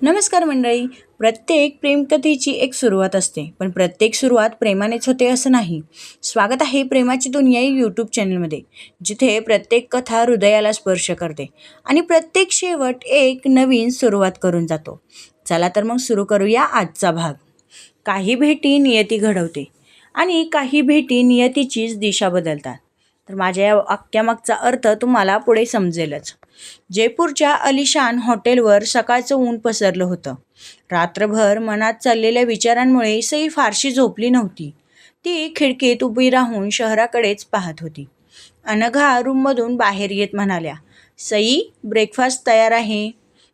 नमस्कार मंडळी. प्रत्येक प्रेमकथेची एक सुरुवात असते, पण प्रत्येक सुरुवात प्रेमानेच होते असं नाही. स्वागत आहे प्रेमाची दुनिया यूट्यूब चॅनलमध्ये, जिथे प्रत्येक कथा हृदयाला स्पर्श करते आणि प्रत्येक शेवट एक नवीन सुरुवात करून जातो. चला तर मग सुरू करूया आजचा भाग. काही भेटी नियती घडवते आणि काही भेटी नियतीचीच दिशा बदलतात. तर माझ्या या वाक्यामागचा अर्थ तुम्हाला पुढे समजेलच. जयपूरच्या अलिशान हॉटेलवर सकाळचं ऊन पसरलं होतं. रात्रभर मनात चाललेल्या विचारांमुळे सई फारशी झोपली नव्हती. ती खिडकीत उभी राहून शहराकडेच पाहत होती. अनघा रूममधून बाहेर येत म्हणाल्या, सई, ब्रेकफास्ट तयार आहे.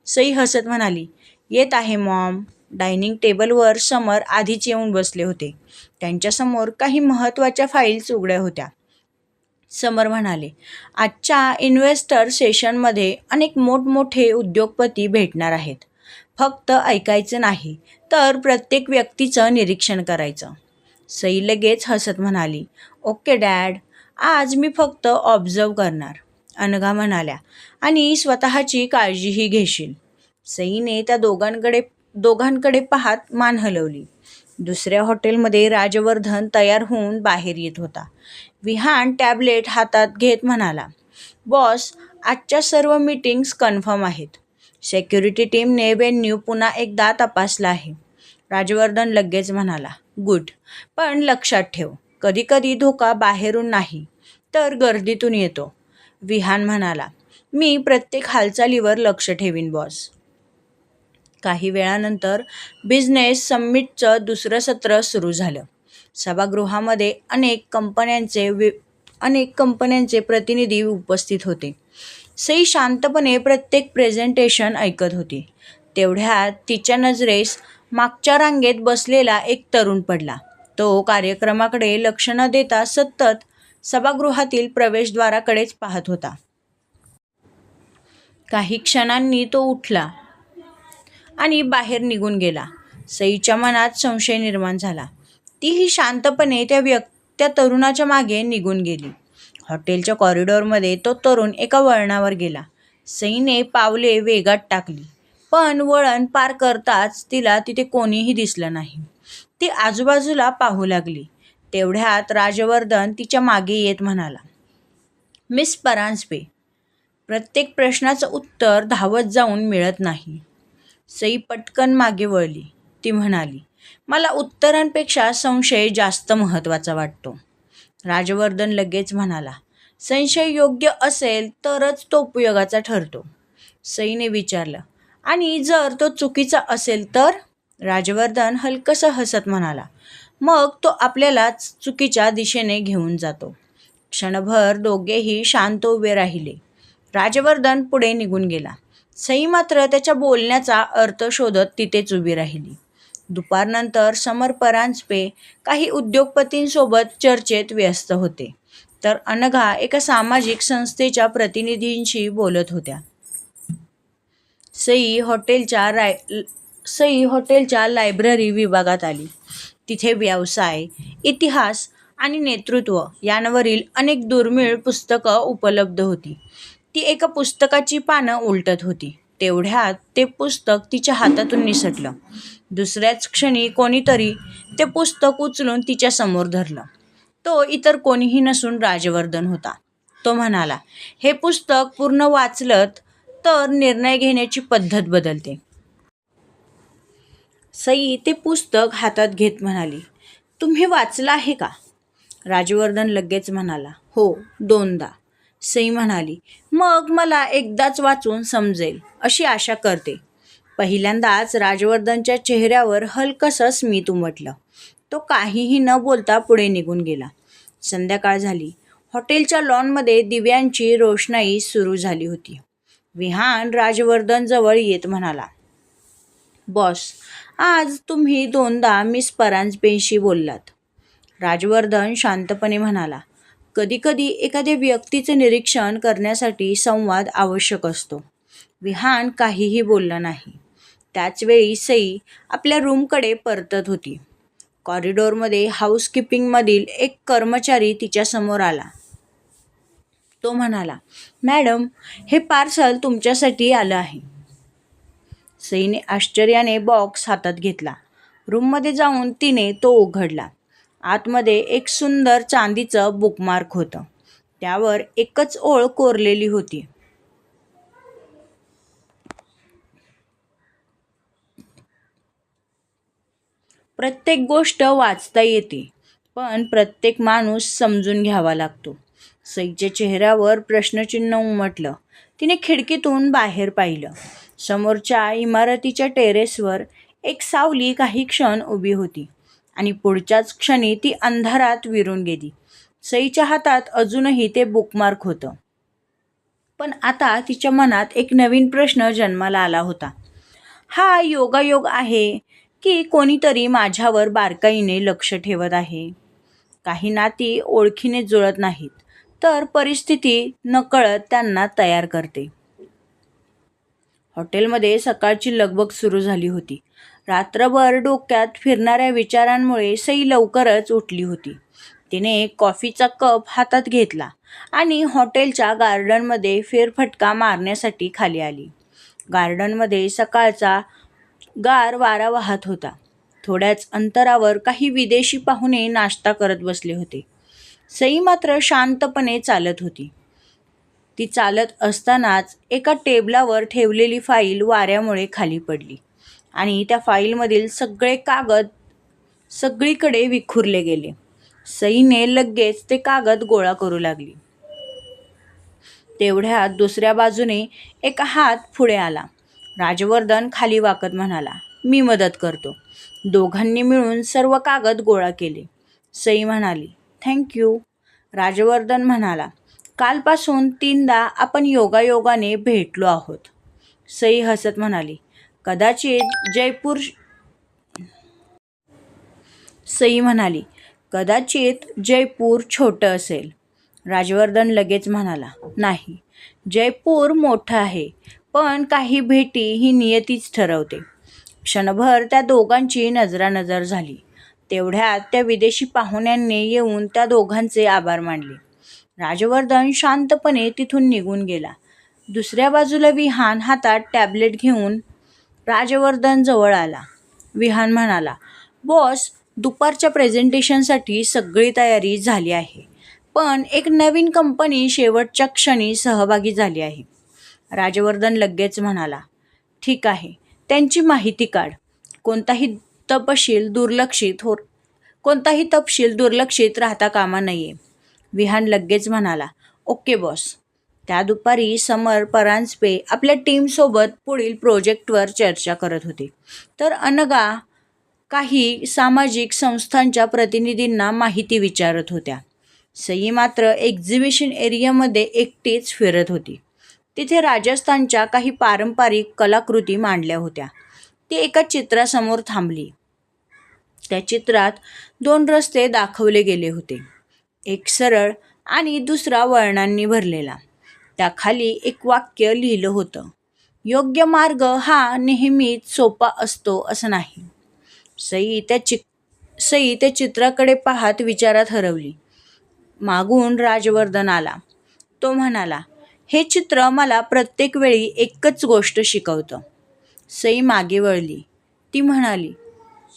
सई हसत म्हणाली, येत आहे मॉम. डायनिंग टेबलवर समर आधीच येऊन बसले होते. त्यांच्यासमोर काही महत्त्वाच्या फाईल्स उघड्या होत्या. समर म्हणाले, आजच्या इन्व्हेस्टर सेशनमध्ये अनेक मोठमोठे उद्योगपती भेटणार आहेत. फक्त ऐकायचं नाही, तर प्रत्येक व्यक्तीचं निरीक्षण करायचं. सई लगेच हसत म्हणाली, ओके डॅड, आज मी फक्त ऑब्झर्व करणार. अनघा म्हणाल्या, आणि स्वतःची काळजीही घेशील. सईने त्या दोघांकडे पाहत मान हलवली. दुसऱ्या हॉटेलमध्ये राजवर्धन तयार होऊन बाहेर येत होता. विहान टॅबलेट हातात घेत म्हणाला, बॉस, आजच्या सर्व मीटिंग्स कन्फर्म आहेत. सेक्युरिटी टीमने वेन्यू पुन्हा एकदा तपासला आहे. राजवर्धन लगेच म्हणाला, गुड, पण लक्षात ठेव, कधीकधी धोका बाहेरून नाही तर गर्दीतून येतो. विहान म्हणाला, मी प्रत्येक हालचालीवर लक्ष ठेवीन बॉस. काही वेळानंतर बिझनेस समिटचं दुसरं सत्र सुरू झालं. सभागृहामध्ये अनेक कंपन्यांचे प्रतिनिधी उपस्थित होते. सई शांतपणे प्रत्येक प्रेझेंटेशन ऐकत होती. तेवढ्यात तिच्या नजरेस मागच्या रांगेत बसलेला एक तरुण पडला. तो कार्यक्रमाकडे लक्ष न देता सतत सभागृहातील प्रवेशद्वाराकडेच पाहत होता. काही क्षणांनी तो उठला आणि बाहेर निघून गेला. सईच्या मनात संशय निर्माण झाला. तीही शांतपणे त्या तरुणाच्या मागे निघून गेली. हॉटेलच्या कॉरिडॉरमध्ये तो तरुण एका वळणावर गेला. सईने पावले वेगात टाकली, पण वळण पार करताच तिला तिथे कोणीही दिसलं नाही. ती आजूबाजूला पाहू लागली. तेवढ्यात राजवर्धन तिच्या मागे येत म्हणाला, मिस परांजपे, प्रत्येक प्रश्नाचं उत्तर धावत जाऊन मिळत नाही. सई पटकन मागे वळली. ती म्हणाली, मला उत्तरांपेक्षा संशय जास्त महत्त्वाचा वाटतो. राजवर्धन लगेच म्हणाला, संशय योग्य असेल तरच तो उपयोगाचा ठरतो. सईने विचारलं, आणि जर तो चुकीचा असेल तर? राजवर्धन हलकसं हसत म्हणाला, मग तो आपल्याला चुकीच्या दिशेने घेऊन जातो. क्षणभर दोघेही शांत उभे राहिले. राजवर्धन पुढे निघून गेला. सई मात्र त्याच्या बोलण्याचा अर्थ शोधत तिथेच उभी राहिली. दुपारनंतर समर परांजपे काही उद्योगपतींसोबत चर्चेत व्यस्त होते, तर अनघा एका सामाजिक संस्थेच्या प्रतिनिधींशी बोलत होत्या. सई हॉटेलच्या लायब्ररी विभागात आली. तिथे व्यवसाय, इतिहास आणि नेतृत्व यांवरील अनेक दुर्मिळ पुस्तकं उपलब्ध होती. ती एका पुस्तकाची पानं उलटत होती. तेवढ्यात ते पुस्तक तिच्या हातातून निसटलं. दुसऱ्याच क्षणी कोणीतरी ते पुस्तक उचलून तिच्या समोर धरलं. तो इतर कोणीही नसून राजवर्धन होता. तो म्हणाला, हे पुस्तक पूर्ण वाचलंत तर निर्णय घेण्याची पद्धत बदलते. सई ते पुस्तक हातात घेत म्हणाली, तुम्ही वाचलं आहे का? राजवर्धन लगेच म्हणाला, हो, 2दा. सई म्हणाली, मग मला एकदाच वाचून समजेल अशी आशा करते. पहिल्यांदाच राजवर्धनच्या चेहऱ्यावर हलकसं स्मित उमटलं. तो काहीही न बोलता पुढे निघून गेला. संध्याकाळ झाली. हॉटेलच्या लॉनमध्ये दिव्यांची रोषणाई सुरू झाली होती. विहान राजवर्धनजवळ येत म्हणाला, बॉस, आज तुम्ही 2दा मिस परांजपेशी बोललात. राजवर्धन शांतपणे म्हणाला, कधीकधी एखाद्या व्यक्तीचे निरीक्षण करण्यासाठी संवाद आवश्यक असतो. विहान काहीही बोलला नाही. त्याचवेळी सई आपल्या रूमकडे परतत होती. कॉरिडॉरमध्ये हाऊसकीपिंगमधील एक कर्मचारी तिच्यासमोर आला. तो म्हणाला, मॅडम, हे पार्सल तुमच्यासाठी आलं आहे. सईने आश्चर्याने बॉक्स हातात घेतला. रूममध्ये जाऊन तिने तो उघडला. आतमध्ये एक सुंदर चांदीचं बुकमार्क होतं. त्यावर एकच ओळ कोरलेली होती. प्रत्येक गोष्ट वाचता येते, पण प्रत्येक माणूस समजून घ्यावा लागतो. सईच्या चेहऱ्यावर प्रश्नचिन्ह उमटलं. तिने खिडकीतून बाहेर पाहिलं. समोरच्या इमारतीच्या टेरेसवर एक सावली काही क्षण उभी होती आणि पुढच्याच क्षणी ती अंधारात विरून गेली. सईच्या हातात अजूनही ते बुकमार्क होतं. पण आता तिच्या मनात एक नवीन प्रश्न जन्माला आला होता. हा योगायोग आहे की कोणीतरी माझ्यावर बारकाईने लक्ष ठेवत आहे? काही नाती ओळखीने जुळत नाहीत, तर परिस्थिती नकळत त्यांना तयार करते. हॉटेलमध्ये सकाळची लगबग सुरू झाली होती. रात्रभर डोक्यात फिरणाऱ्या विचारांमुळे सई लवकरच उठली होती. तिने कॉफीचा कप हातात घेतला आणि हॉटेलच्या गार्डनमध्ये फेरफटका मारण्यासाठी खाली आली. गार्डनमध्ये सकाळचा गार वारा वाहत होता. थोड्याच अंतरावर काही विदेशी पाहुणे नाश्ता करत बसले होते. सई मात्र शांतपणे चालत होती. ती चालत असतानाच एका टेबलावर ठेवलेली फाईल वाऱ्यामुळे खाली पडली आणि त्या फाईलमधील सगळे कागद सगळीकडे विखुरले गेले. सईने लगेच ते कागद गोळा करू लागली. तेवढ्यात दुसऱ्या बाजूने एक हात पुढे आला. राजवर्धन खाली वाकत म्हणाला, मी मदत करतो. दोघांनी मिळून सर्व कागद गोळा केले. सई म्हणाली, थँक्यू. राजवर्धन म्हणाला, कालपासून 3दा आपण योगायोगाने भेटलो आहोत. सई हसत म्हणाली, कदाचित जयपूर छोटं असेल. राजवर्धन लगेच म्हणाला, नाही, जयपूर मोठं आहे, पण काही भेटी ही नियतीच ठरवते. क्षणभर त्या दोघांची नजरानजर झाली. तेवढ्यात त्या विदेशी पाहुण्यांनी येऊन त्या दोघांचे आभार मानले. राजवर्धन शांतपणे तिथून निघून गेला. दुसऱ्या बाजूला विहान हातात टॅबलेट घेऊन राजवर्धन जवळ आला. विहान म्हणाला, बॉस, दुपारच्या प्रेझेंटेशनसाठी सगळी तयारी झाली आहे, पण एक नवीन कंपनी शेवटच्या क्षणी सहभागी झाली आहे. राजवर्धन लगेच म्हणाला, ठीक आहे, त्यांची माहिती काढ. कोणताही तपशील दुर्लक्षित राहता कामा नये. विहान लगेच म्हणाला, ओके बॉस. त्या दुपारी समर परांजपे आपल्या टीमसोबत पुढील प्रोजेक्टवर चर्चा करत होते, तर अनगा काही सामाजिक संस्थांच्या प्रतिनिधींना माहिती विचारत होत्या. सई मात्र एक्झिबिशन एरियामध्ये एकटीच फिरत होती. तिथे राजस्थानच्या काही पारंपरिक कलाकृती मांडल्या होत्या. ती एका चित्रासमोर थांबली. त्या चित्रात 2 रस्ते दाखवले गेले होते, एक सरळ आणि दुसरा वळणांनी भरलेला. त्याखाली एक वाक्य लिहिलं होतं, योग्य मार्ग हा नेहमीच सोपा असतो असं नाही. सई त्या चित्राकडे पाहत विचारात हरवली. मागून राजवर्धन आला. तो म्हणाला, हे चित्र मला प्रत्येक वेळी एकच गोष्ट शिकवतं. सई मागे वळली. ती म्हणाली,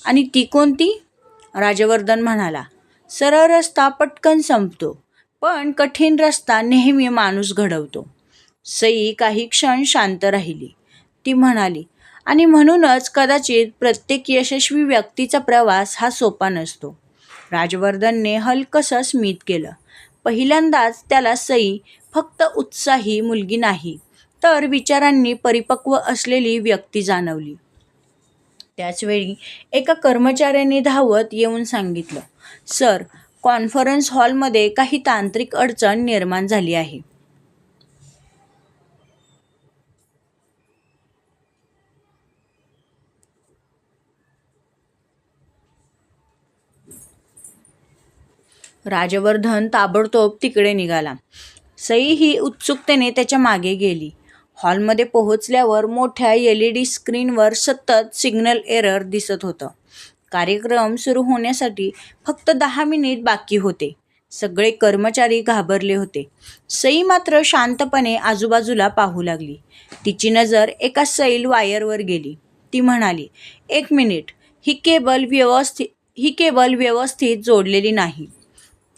आणि ती कोणती? राजवर्धन म्हणाला, सरळ रस्ता पटकन संपतो, पण कठीण रस्ता नेहमी माणूस घडवतो. सई काही क्षण शांत राहिली. ती म्हणाली, आणि म्हणूनच कदाचित प्रत्येक यशस्वी व्यक्तीचा प्रवास हा सोपा नसतो. राजवर्धनने हलकसं स्मित केलं. पहिल्यांदाच त्याला सई फक्त उत्साही मुलगी नाही, तर विचारांनी परिपक्व असलेली व्यक्ती जाणवली. त्याचवेळी एका कर्मचाऱ्याने धावत येऊन सांगितलं, सर, कॉन्फरन्स हॉलमध्ये काही तांत्रिक अडचण निर्माण झाली आहे. राजवर्धन ताबडतोब तिकडे निघाला. सई ही उत्सुकतेने त्याच्या मागे गेली. हॉलमध्ये पोहोचल्यावर मोठ्या LED स्क्रीनवर सतत सिग्नल एरर दिसत होतं. कार्यक्रम सुरू होण्यासाठी फक्त 10 मिनिट बाकी होते. सगळे कर्मचारी घाबरले होते. सई मात्र शांतपणे आजूबाजूला पाहू लागली. तिची नजर एका सैल वायरवर गेली. ती म्हणाली, "एक मिनिट, ही केबल व्यवस्थित जोडलेली नाही."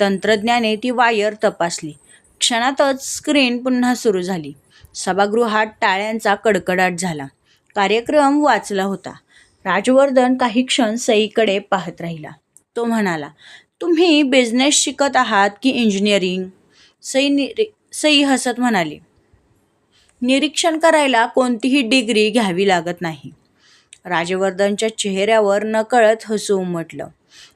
तंत्रज्ञाने ती वायर तपासली. क्षणातच स्क्रीन पुन्हा सुरू झाली. सभागृहात टाळ्यांचा कडकडाट झाला. कार्यक्रम वाचला होता. राजवर्धन काही क्षण सईकडे पाहत राहिला. तो म्हणाला, "तुम्ही बिझनेस शिकत आहात की इंजिनिअरिंग?" सई हसत म्हणाली, "निरीक्षण करायला कोणतीही डिग्री घ्यावी लागत नाही." राजवर्धनच्या चेहऱ्यावर नकळत हसू उमटलं.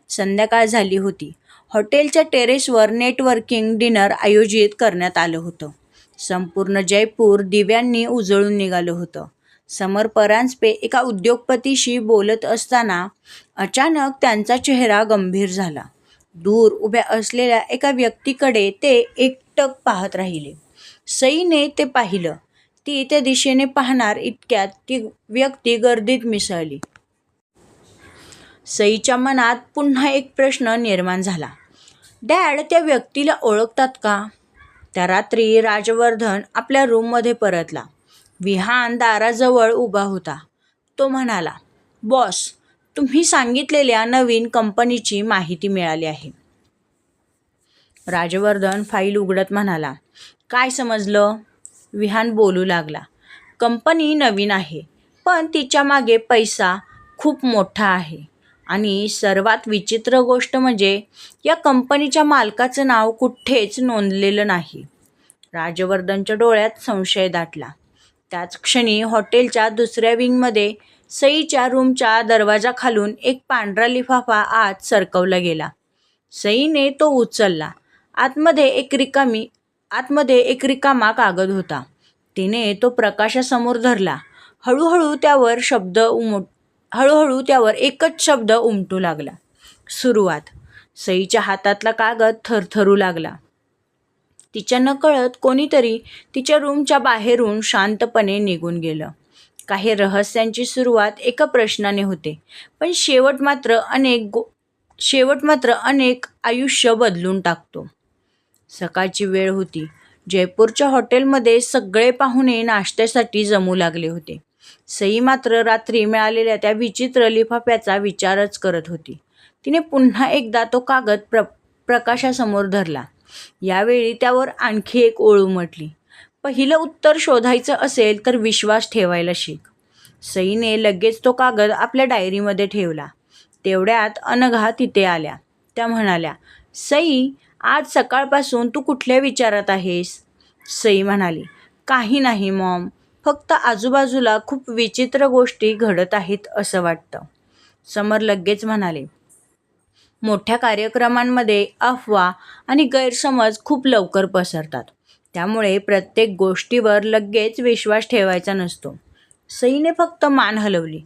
संध्याकाळ झाली होती. हॉटेलच्या टेरेसवर नेटवर्किंग डिनर आयोजित करण्यात आलं होतं. संपूर्ण जयपूर दिव्यांनी उजळून निघालं होतं. समर परांजपे एका उद्योगपतीशी बोलत असताना अचानक त्यांचा चेहरा गंभीर झाला. दूर उभ्या असलेल्या एका व्यक्तीकडे ते एकटक पाहत राहिले. सईने ते पाहिलं. ती त्या दिशेने पाहणार इतक्यात ती व्यक्ती गर्दीत मिसळली. सईच्या मनात पुन्हा एक प्रश्न निर्माण झाला. डॅड त्या व्यक्तीला ओळखतात का? त्या रात्री राजवर्धन आपल्या रूममध्ये परतला. विहान दाराजवळ उभा होता. तो म्हणाला, "बॉस, तुम्ही सांगितलेल्या नवीन कंपनीची माहिती मिळाली आहे." राजवर्धन फाईल उघडत म्हणाला, "काय समजलं?" विहान बोलू लागला, "कंपनी नवीन आहे, पण तिच्या मागे पैसा खूप मोठा आहे. आणि सर्वात विचित्र गोष्ट म्हणजे या कंपनीच्या मालकाचं नाव कुठेच नोंदलेलं नाही." राजवर्धनच्या डोळ्यात संशय दाटला. त्याच क्षणी हॉटेलच्या दुसऱ्या विंगमध्ये सईच्या रूमच्या दरवाजाखालून एक पांढरा लिफाफा आत सरकवला गेला. सईने तो उचलला. आतमध्ये एक रिकामा कागद होता. तिने तो प्रकाशासमोर धरला. हळूहळू त्यावर एकच शब्द उमटू लागला, "सुरुवात." सईच्या हातातला कागद थरथरू लागला. तिच्या नकळत कोणीतरी तिच्या रूमच्या बाहेरून शांतपणे निघून गेलं. काही रहस्यांची सुरुवात एका प्रश्नाने होते, पण शेवट मात्र अनेक आयुष्य बदलून टाकतो. सकाळची वेळ होती. जयपूरच्या हॉटेलमध्ये सगळे पाहुणे नाश्त्यासाठी जमू लागले होते. सई मात्र रात्री मिळालेल्या त्या विचित्र लिफाफ्याचा विचारच करत होती. तिने पुन्हा एकदा तो कागद प्रकाशासमोर धरला. यावेळी त्यावर आणखी एक ओळ उमटली, "पहिलं उत्तर शोधायचं असेल तर विश्वास ठेवायला शिक." सईने लगेच तो कागद आपल्या डायरीमध्ये ठेवला. तेवढ्यात अनघा तिथे आल्या. त्या म्हणाल्या, "सई, आज सकाळपासून तू कुठल्या विचारात आहेस?" सई म्हणाली, "काही नाही मॉम, फक्त आजूबाजूला खूप विचित्र गोष्टी घडत आहेत असं वाटतं." समर लगेच म्हणाले, "मोठ्या कार्यक्रमांमध्ये अफवा आणि गैरसमज खूप लवकर पसरतात. त्यामुळे प्रत्येक गोष्टीवर लगेच विश्वास ठेवायचा नसतो." सईने फक्त मान हलवली.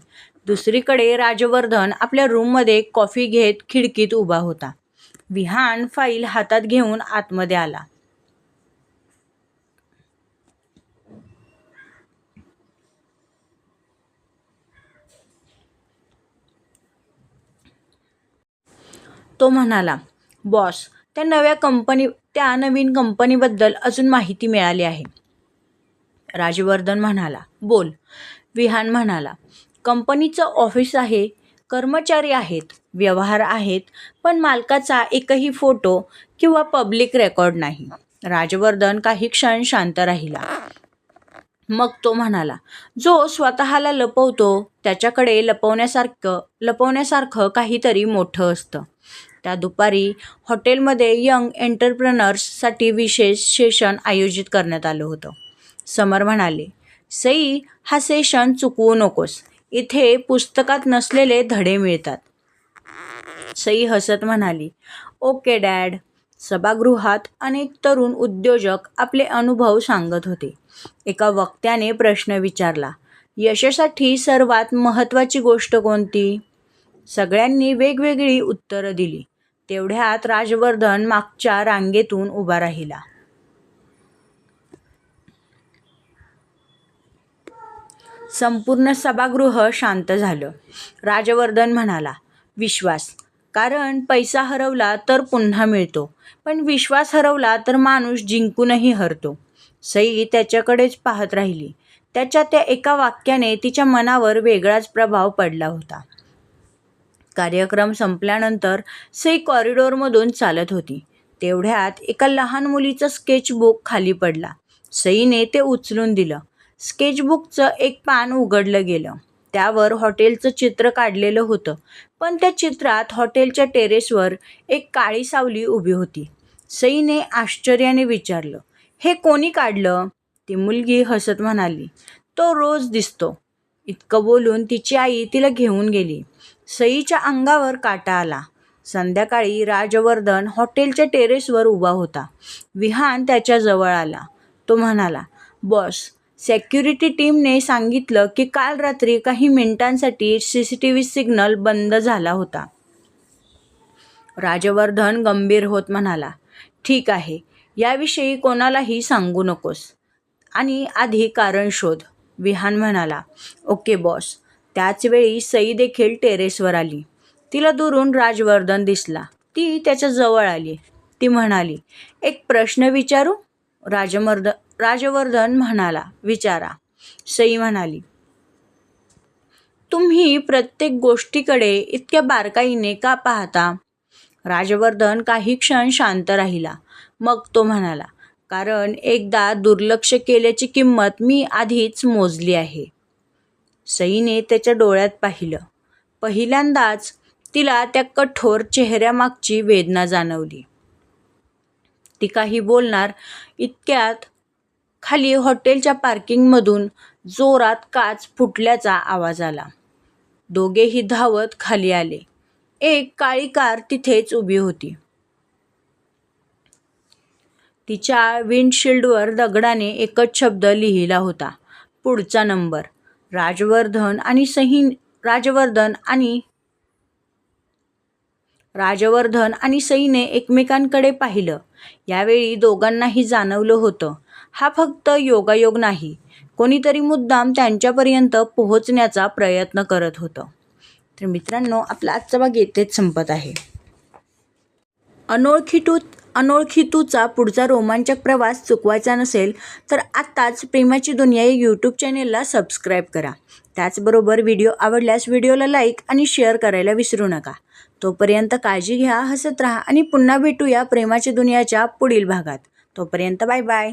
दुसरीकडे राजवर्धन आपल्या रूममध्ये कॉफी घेत खिडकीत उभा होता. विहान फाईल हातात घेऊन आतमध्ये आला. तो म्हणाला, "बॉस, त्या नवीन कंपनीबद्दल अजून माहिती मिळाली आहे." राजवर्धन म्हणाला, "बोल." विहान म्हणाला, "कंपनीचं ऑफिस आहे, कर्मचारी आहेत, व्यवहार आहेत, पण मालकाचा एकही फोटो किंवा पब्लिक रेकॉर्ड नाही." राजवर्धन काही क्षण शांत राहिला. मग तो म्हणाला, "जो स्वतःला लपवतो त्याच्याकडे लपवण्यासारखं काहीतरी मोठं असतं." त्या दुपारी हॉटेलमध्ये यंग एंटरप्रेनर्ससाठी विशेष सेशन आयोजित करण्यात आलं होतं. समर म्हणाले, "सई, हा सेशन चुकवू नकोस. इथे पुस्तकात नसलेले धडे मिळतात." सई हसत म्हणाली, "ओके डॅड." सभागृहात अनेक तरुण उद्योजक आपले अनुभव सांगत होते. एका वक्त्याने प्रश्न विचारला, "यशासाठी सर्वात महत्त्वाची गोष्ट कोणती?" सगळ्यांनी वेगवेगळी उत्तरं दिली. तेवढ्यात राजवर्धन मागच्या रांगेतून उभा राहिला. संपूर्ण सभागृह शांत झालं. राजवर्धन म्हणाला, "विश्वास." कारण पैसा हरवला तर पुन्हा मिळतो, पण विश्वास हरवला तर माणूस जिंकूनही हरतो. सई त्याच्याकडेच पाहत राहिली. त्याच्या त्या एका वाक्याने तिच्या मनावर वेगळाच प्रभाव पडला होता. कार्यक्रम संपल्यानंतर सई कॉरिडॉरमधून चालत होती. तेवढ्यात एका लहान मुलीचं स्केचबुक खाली पडला. सईने ते उचलून दिलं. स्केचबुकचं एक पान उघडलं गेलं. त्यावर हॉटेलचं चित्र काढलेलं होतं, पण त्या चित्रात हॉटेलच्या टेरेसवर एक काळी सावली उभी होती. सईने आश्चर्याने विचारलं, हे कोणी काढलं? ती मुलगी हसत म्हणाली, तो रोज दिसतो. इतकं बोलून तिची आई तिला घेऊन गेली. सईच्या अंगावर काटा आला. संध्याकाळी राजवर्धन हॉटेलच्या टेरेसवर उभा होता. विहान त्याच्याजवळ आला. तो म्हणाला, बॉस, सेक्युरिटी टीमने सांगितलं की काल रात्री काही मिनिटांसाठी CCTV सिग्नल बंद झाला होता. राजवर्धन गंभीर होत म्हणाला, ठीक आहे, याविषयी कोणालाही सांगू नकोस आणि आधी कारण शोध. विहान म्हणाला, ओके बॉस. त्याचवेळी सई देखील टेरेसवर आली. तिला दुरून राजवर्धन दिसला. ती त्याच्या जवळ आली. ती म्हणाली, एक प्रश्न विचारू? राजवर्धन म्हणाला, विचारा. सई म्हणाली, तुम्ही प्रत्येक गोष्टीकडे इतक्या बारकाईने का पाहता? राजवर्धन काही क्षण शांत राहिला. मग तो म्हणाला, कारण एकदा दुर्लक्ष केल्याची किंमत मी आधीच मोजली आहे. सईने त्याच्या डोळ्यात पाहिलं. पहिल्यांदाच तिला त्या कठोर चेहऱ्यामागची वेदना जाणवली. ती काही बोलणार इतक्यात खाली हॉटेलच्या पार्किंगमधून जोरात काच फुटल्याचा आवाज आला. दोघेही धावत खाली आले. एक काळी कार तिथेच उभी होती. तिच्या विंडशील्डवर दगडाने एकच शब्द लिहिला होता, पुढचा नंबर. राजवर्धन आणि सईने एकमेकांकडे पाहिलं. यावेळी दोघांनाही जाणवलं होतं, हा फक्त योगायोग नाही, कोणीतरी मुद्दाम त्यांच्यापर्यंत पोहोचण्याचा प्रयत्न करत होतं. तर मित्रांनो, आपला आजचा भाग येथेच संपत आहे. अनोळखीतूचा पुढचा रोमांचक प्रवास चुकवायचा नसेल तर आत्ताच प्रेमाची दुनिया या यूट्यूब चॅनेलला सबस्क्राईब करा. त्याचबरोबर व्हिडिओ आवडल्यास व्हिडिओला लाईक आणि शेअर करायला विसरू नका. तोपर्यंत काळजी घ्या, हसत राहा आणि पुन्हा भेटूया प्रेमाची दुनियाच्या पुढील भागात. तोपर्यंत बाय बाय.